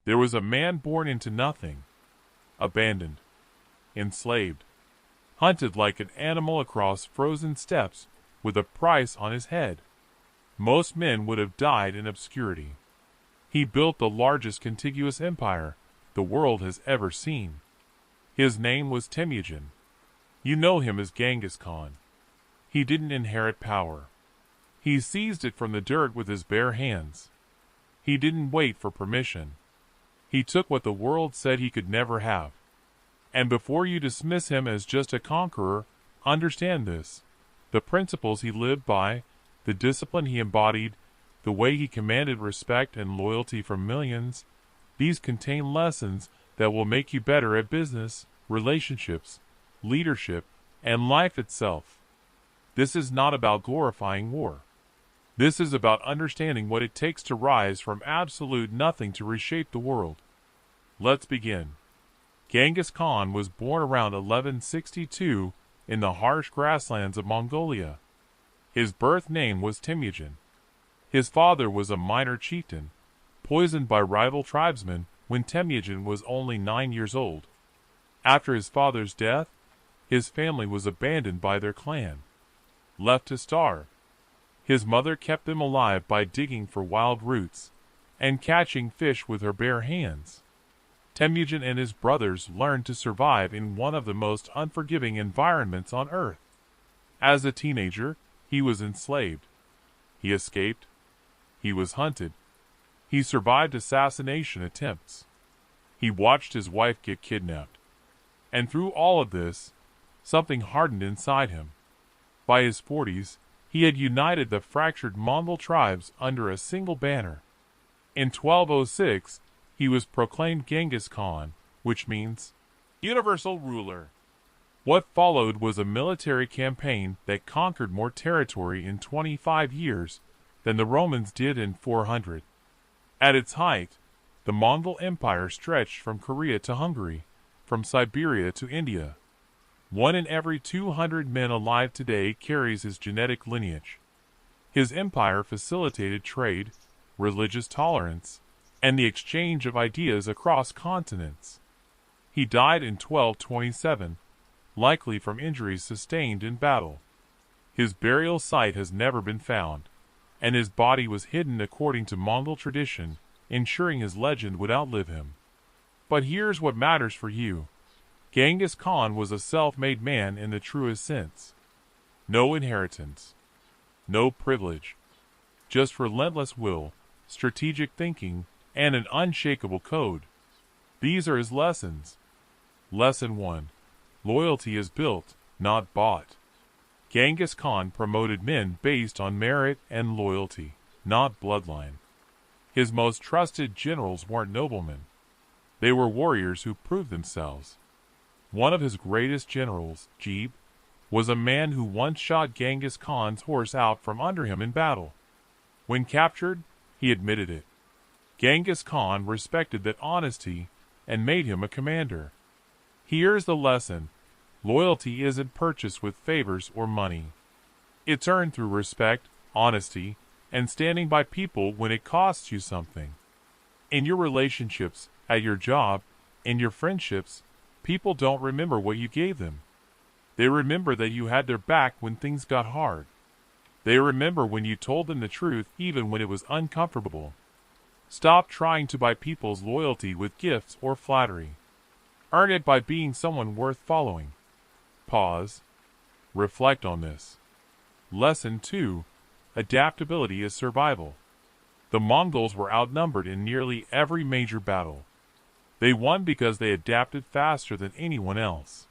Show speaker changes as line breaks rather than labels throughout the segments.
There was a man born into nothing, abandoned, enslaved, hunted like an animal across frozen steppes with a price on his head. Most men would have died in obscurity. He built the largest contiguous empire the world has ever seen. His name was Temujin. You know him as Genghis Khan. He didn't inherit power. He seized it from the dirt with his bare hands. He didn't wait for permission. He took what the world said he could never have. And before you dismiss him as just a conqueror, understand this. The principles he lived by, the discipline he embodied, the way he commanded respect and loyalty from millions, these contain lessons that will make you better at business, relationships, leadership, and life itself. This is not about glorifying war. This is about understanding what it takes to rise from absolute nothing to reshape the world. Let's begin. Genghis Khan was born around 1162 in the harsh grasslands of Mongolia. His birth name was Temujin. His father was a minor chieftain, poisoned by rival tribesmen when Temujin was only 9 years old. After his father's death, his family was abandoned by their clan, left to starve. His mother kept them alive by digging for wild roots and catching fish with her bare hands. Temujin and his brothers learned to survive in one of the most unforgiving environments on earth. As a teenager, he was enslaved. He escaped. He was hunted. He survived assassination attempts. He watched his wife get kidnapped. And through all of this, something hardened inside him. By his 40s, he had united the fractured Mongol tribes under a single banner. In 1206, he was proclaimed Genghis Khan, which means universal ruler. What followed was a military campaign that conquered more territory in 25 years than the Romans did in 400. At its height, the Mongol Empire stretched from Korea to Hungary, from Siberia to India. 1 in every 200 men alive today carries his genetic lineage. His empire facilitated trade, religious tolerance, and the exchange of ideas across continents. He died in 1227, likely from injuries sustained in battle. His burial site has never been found, and his body was hidden according to Mongol tradition, ensuring his legend would outlive him. But here's what matters for you. Genghis Khan was a self-made man in the truest sense. No inheritance. No privilege. Just relentless will, strategic thinking, and an unshakable code. These are his lessons. Lesson 1. Loyalty is built, not bought. Genghis Khan promoted men based on merit and loyalty, not bloodline. His most trusted generals weren't noblemen. They were warriors who proved themselves. One of his greatest generals, Jebe, was a man who once shot Genghis Khan's horse out from under him in battle. When captured, he admitted it. Genghis Khan respected that honesty and made him a commander. Here's the lesson. Loyalty isn't purchased with favors or money. It's earned through respect, honesty, and standing by people when it costs you something. In your relationships, at your job, in your friendships, people don't remember what you gave them. They remember that you had their back when things got hard. They remember when you told them the truth even when it was uncomfortable. Stop trying to buy people's loyalty with gifts or flattery. Earn it by being someone worth following. Pause. Reflect on this. Lesson 2. Adaptability is survival. The Mongols were outnumbered in nearly every major battle. They won because they adapted faster than anyone else.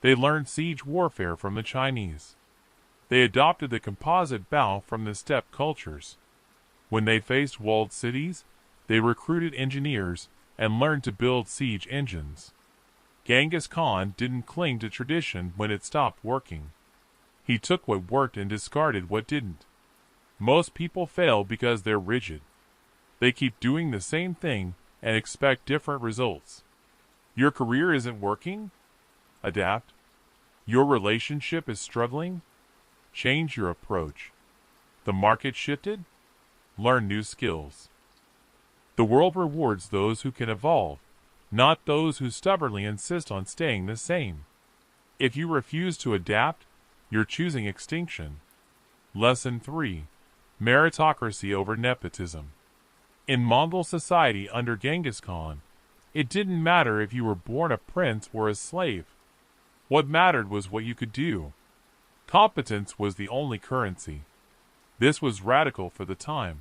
They learned siege warfare from the Chinese. They adopted the composite bow from the steppe cultures. When they faced walled cities, they recruited engineers and learned to build siege engines. Genghis Khan didn't cling to tradition when it stopped working. He took what worked and discarded what didn't. Most people fail because they're rigid. They keep doing the same thing and expect different results. Your career isn't working? Adapt. Your relationship is struggling? Change your approach. The market shifted? Learn new skills. The world rewards those who can evolve, not those who stubbornly insist on staying the same. If you refuse to adapt, you're choosing extinction. Lesson 3. Meritocracy over nepotism. In Mongol society under Genghis Khan, it didn't matter if you were born a prince or a slave. What mattered was what you could do. Competence was the only currency. This was radical for the time.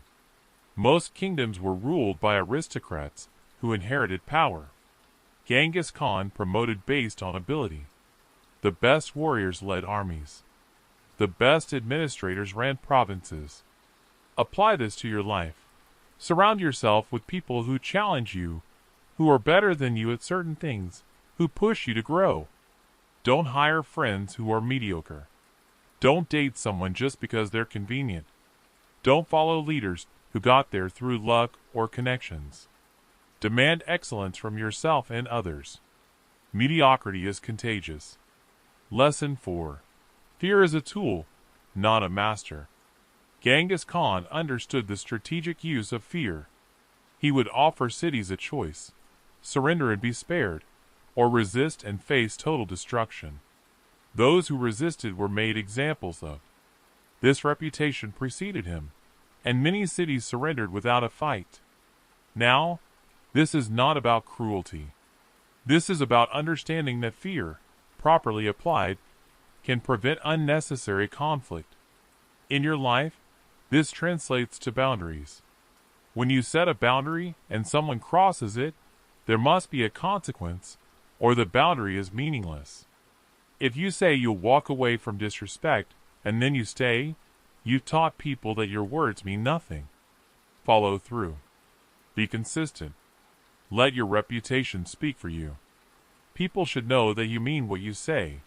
Most kingdoms were ruled by aristocrats who inherited power. Genghis Khan promoted based on ability. The best warriors led armies. The best administrators ran provinces. Apply this to your life. Surround yourself with people who challenge you, who are better than you at certain things, who push you to grow. Don't hire friends who are mediocre. Don't date someone just because they're convenient. Don't follow leaders who got there through luck or connections. Demand excellence from yourself and others. Mediocrity is contagious. Lesson 4. Fear is a tool, not a master. Genghis Khan understood the strategic use of fear. He would offer cities a choice: surrender and be spared, or resist and face total destruction. Those who resisted were made examples of. This reputation preceded him, and many cities surrendered without a fight. Now, this is not about cruelty. This is about understanding that fear, properly applied, can prevent unnecessary conflict. In your life, this translates to boundaries. When you set a boundary and someone crosses it, there must be a consequence, or the boundary is meaningless. If you say you'll walk away from disrespect, and then you stay, you've taught people that your words mean nothing. Follow through. Be consistent. Let your reputation speak for you. People should know that you mean what you say.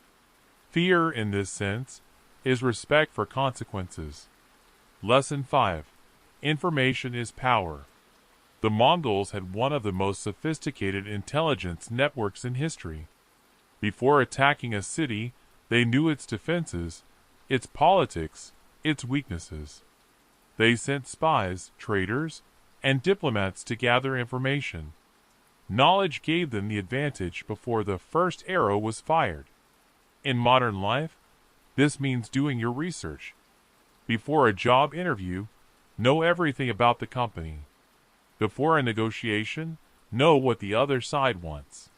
Fear, in this sense, is respect for consequences. Lesson 5. Information is power. The Mongols had one of the most sophisticated intelligence networks in history. Before attacking a city, they knew its defenses, its politics, its weaknesses. They sent spies, traders, and diplomats to gather information. Knowledge gave them the advantage before the first arrow was fired. In modern life, this means doing your research. Before a job interview, know everything about the company. Before a negotiation, know what the other side wants.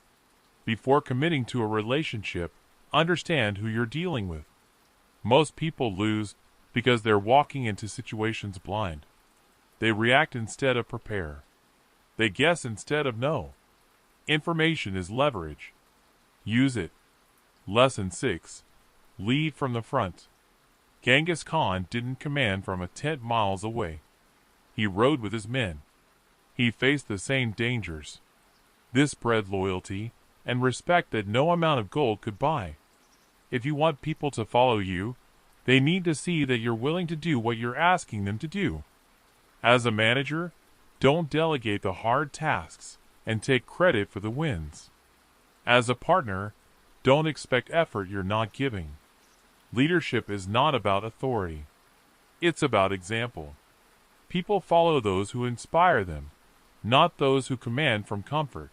Before committing to a relationship, understand who you're dealing with. Most people lose because they're walking into situations blind. They react instead of prepare. They guess instead of know. Information is leverage. Use it. Lesson 6. Lead from the front. Genghis Khan didn't command from 10 miles away. He rode with his men. He faced the same dangers. This bred loyalty and respect that no amount of gold could buy. If you want people to follow you, they need to see that you're willing to do what you're asking them to do. As a manager, don't delegate the hard tasks and take credit for the wins. As a partner, don't expect effort you're not giving. Leadership is not about authority. It's about example. People follow those who inspire them, not those who command from comfort.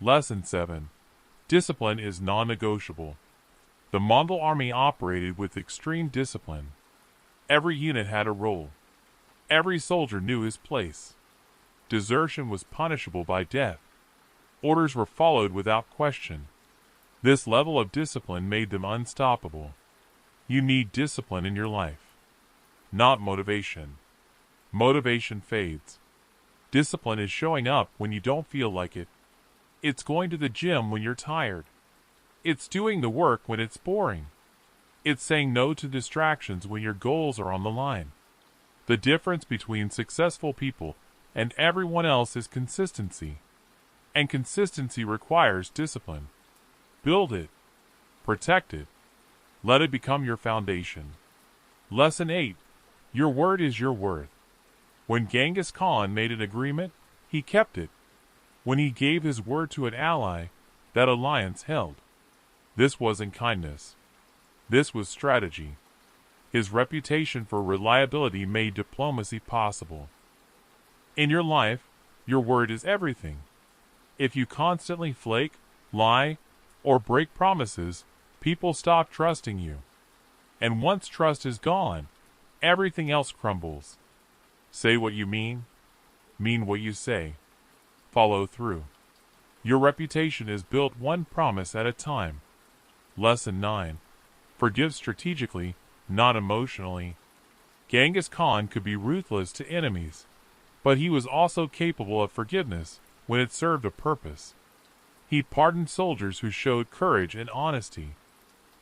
Lesson 7. Discipline is non-negotiable. The Mongol army operated with extreme discipline. Every unit had a role. Every soldier knew his place. Desertion was punishable by death. Orders were followed without question. This level of discipline made them unstoppable. You need discipline in your life, not motivation. Motivation fades. Discipline is showing up when you don't feel like it. It's going to the gym when you're tired. It's doing the work when it's boring. It's saying no to distractions when your goals are on the line. The difference between successful people and everyone else is consistency. And consistency requires discipline. Build it. Protect it. Let it become your foundation. Lesson 8. Your word is your worth. When Genghis Khan made an agreement, he kept it. When he gave his word to an ally, that alliance held. This wasn't kindness. This was strategy. His reputation for reliability made diplomacy possible. In your life, Your word is everything. If you constantly flake, lie, or break promises, people stop trusting you. And once trust is gone, everything else crumbles. Say what you mean what you say. Follow through. Your reputation is built one promise at a time. Lesson 9. Forgive strategically, not emotionally. Genghis Khan could be ruthless to enemies, but he was also capable of forgiveness when it served a purpose. He pardoned soldiers who showed courage and honesty.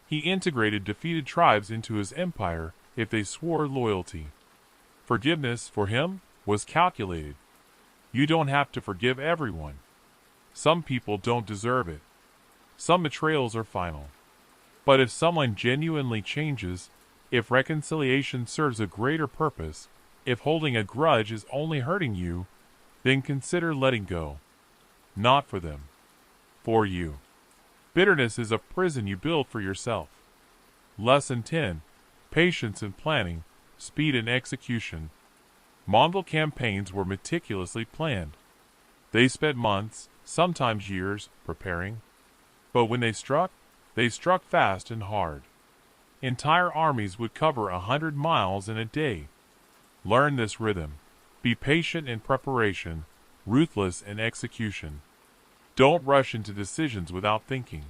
He integrated defeated tribes into his empire if they swore loyalty. Forgiveness, for him, was calculated. You don't have to forgive everyone. Some people don't deserve it. Some betrayals are final. But if someone genuinely changes, if reconciliation serves a greater purpose, if holding a grudge is only hurting you, then consider letting go. Not for them. For you. Bitterness is a prison you build for yourself. Lesson 10. Patience in planning, speed in execution. Mongol campaigns were meticulously planned. They spent months, sometimes years, preparing. But when they struck fast and hard. Entire armies would cover 100 miles in a day. Learn this rhythm. Be patient in preparation, ruthless in execution. Don't rush into decisions without thinking.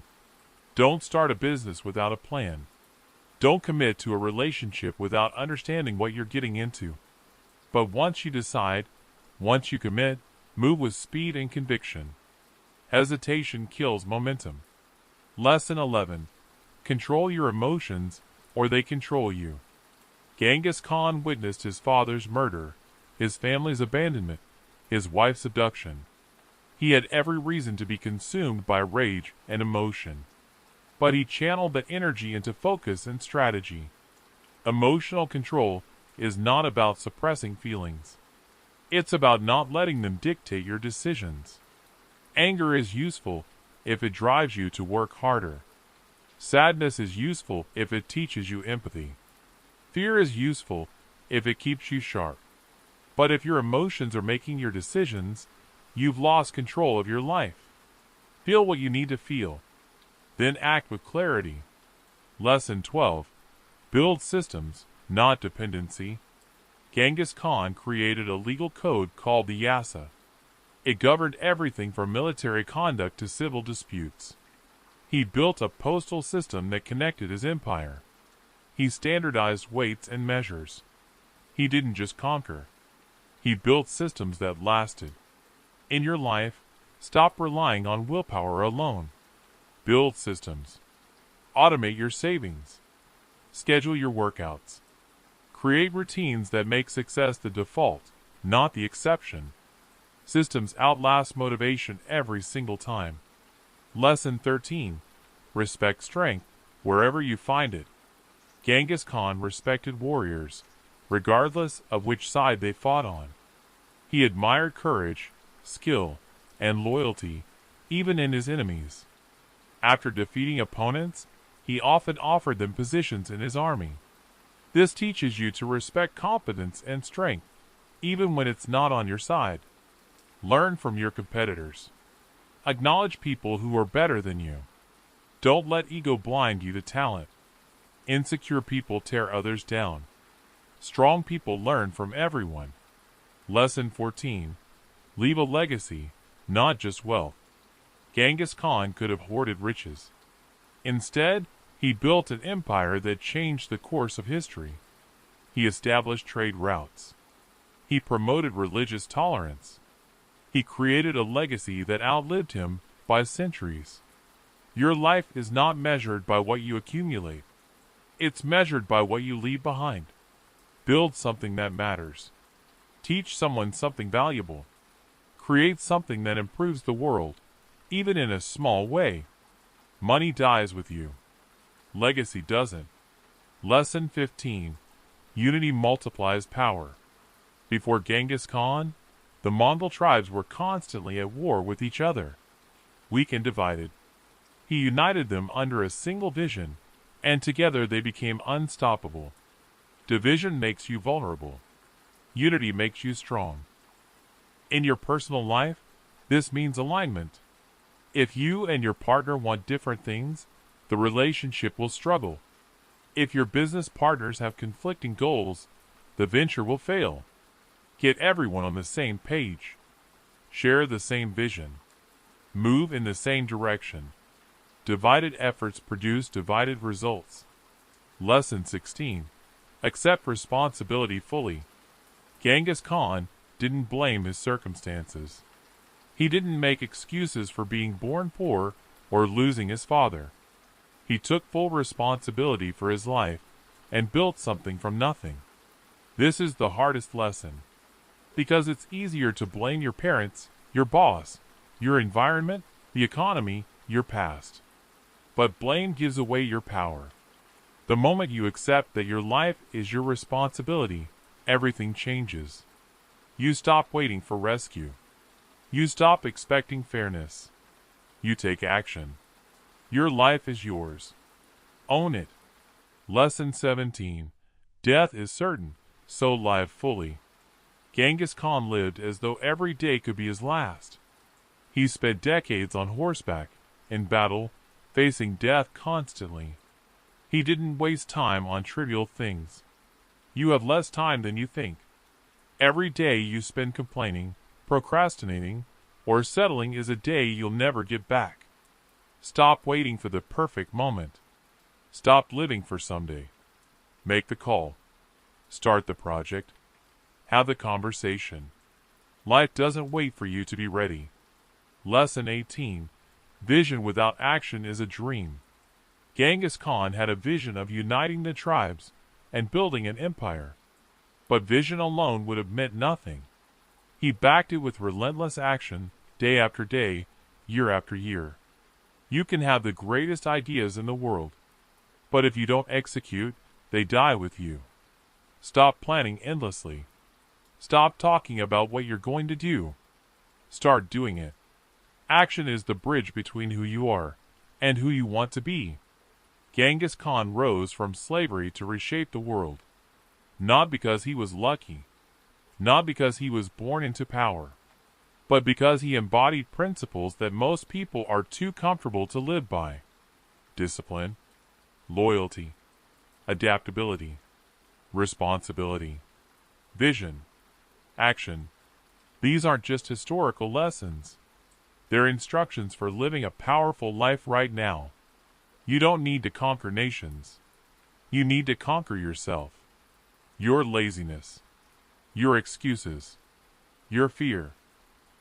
Don't start a business without a plan. Don't commit to a relationship without understanding what you're getting into. But once you decide, once you commit, move with speed and conviction. Hesitation kills momentum. Lesson 11. Control your emotions, or they control you. Genghis Khan witnessed his father's murder, his family's abandonment, his wife's abduction. He had every reason to be consumed by rage and emotion. But he channeled that energy into focus and strategy. Emotional control is not about suppressing feelings. It's about not letting them dictate your decisions. Anger is useful if it drives you to work harder. Sadness is useful if it teaches you empathy. Fear is useful if it keeps you sharp. But if your emotions are making your decisions, you've lost control of your life. Feel what you need to feel. Then act with clarity. Lesson 12. Build systems, not dependency. Genghis Khan created a legal code called the Yasa. It governed everything from military conduct to civil disputes. He built a postal system that connected his empire. He standardized weights and measures. He didn't just conquer. He built systems that lasted. In your life, stop relying on willpower alone. Build systems. Automate your savings. Schedule your workouts. Create routines that make success the default, not the exception. Systems outlast motivation every single time. Lesson 13. Respect strength, wherever you find it. Genghis Khan respected warriors, regardless of which side they fought on. He admired courage, skill, and loyalty, even in his enemies. After defeating opponents, he often offered them positions in his army. This teaches you to respect competence and strength, even when it's not on your side. Learn from your competitors. Acknowledge people who are better than you. Don't let ego blind you to talent. Insecure people tear others down. Strong people learn from everyone. Lesson 14. Leave a legacy, not just wealth. Genghis Khan could have hoarded riches. Instead, he built an empire that changed the course of history. He established trade routes. He promoted religious tolerance. He created a legacy that outlived him by centuries. Your life is not measured by what you accumulate. It's measured by what you leave behind. Build something that matters. Teach someone something valuable. Create something that improves the world, even in a small way. Money dies with you. Legacy doesn't. Lesson 15. Unity multiplies power. Before Genghis Khan, the Mongol tribes were constantly at war with each other. Weak and divided. He united them under a single vision, and together they became unstoppable. Division makes you vulnerable. Unity makes you strong. In your personal life, this means alignment. If you and your partner want different things, the relationship will struggle. If your business partners have conflicting goals, the venture will fail. Get everyone on the same page. Share the same vision. Move in the same direction. Divided efforts produce divided results. Lesson 16. Accept responsibility fully. Genghis Khan didn't blame his circumstances. He didn't make excuses for being born poor or losing his father. He took full responsibility for his life and built something from nothing. This is the hardest lesson, because it's easier to blame your parents, your boss, your environment, the economy, your past. But blame gives away your power. The moment you accept that your life is your responsibility, everything changes. You stop waiting for rescue. You stop expecting fairness. You take action. Your life is yours. Own it. Lesson 17. Death is certain, so live fully. Genghis Khan lived as though every day could be his last. He spent decades on horseback, in battle, facing death constantly. He didn't waste time on trivial things. You have less time than you think. Every day you spend complaining, procrastinating, or settling is a day you'll never get back. Stop waiting for the perfect moment. Stop living for someday. Make the call. Start the project. Have the conversation. Life doesn't wait for you to be ready. Lesson 18. Vision without action is a dream. Genghis Khan had a vision of uniting the tribes and building an empire. But vision alone would have meant nothing. He backed it with relentless action, day after day, year after year. You can have the greatest ideas in the world, but if you don't execute, they die with you. Stop planning endlessly. Stop talking about what you're going to do. Start doing it. Action is the bridge between who you are and who you want to be. Genghis Khan rose from slavery to reshape the world. Not because he was lucky, not because he was born into power, but because he embodied principles that most people are too comfortable to live by. Discipline, loyalty, adaptability, responsibility, vision, action. These aren't just historical lessons. They're instructions for living a powerful life right now. You don't need to conquer nations. You need to conquer yourself. Your laziness, your excuses, your fear.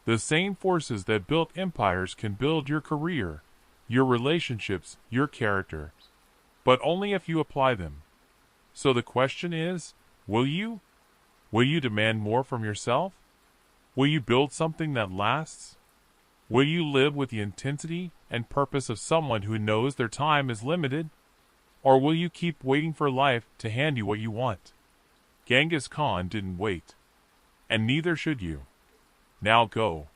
The same forces that built empires can build your career, your relationships, your character, but only if you apply them. So the question is, will you? Will you demand more from yourself? Will you build something that lasts? Will you live with the intensity and purpose of someone who knows their time is limited? Or will you keep waiting for life to hand you what you want? Genghis Khan didn't wait, and neither should you. Now go.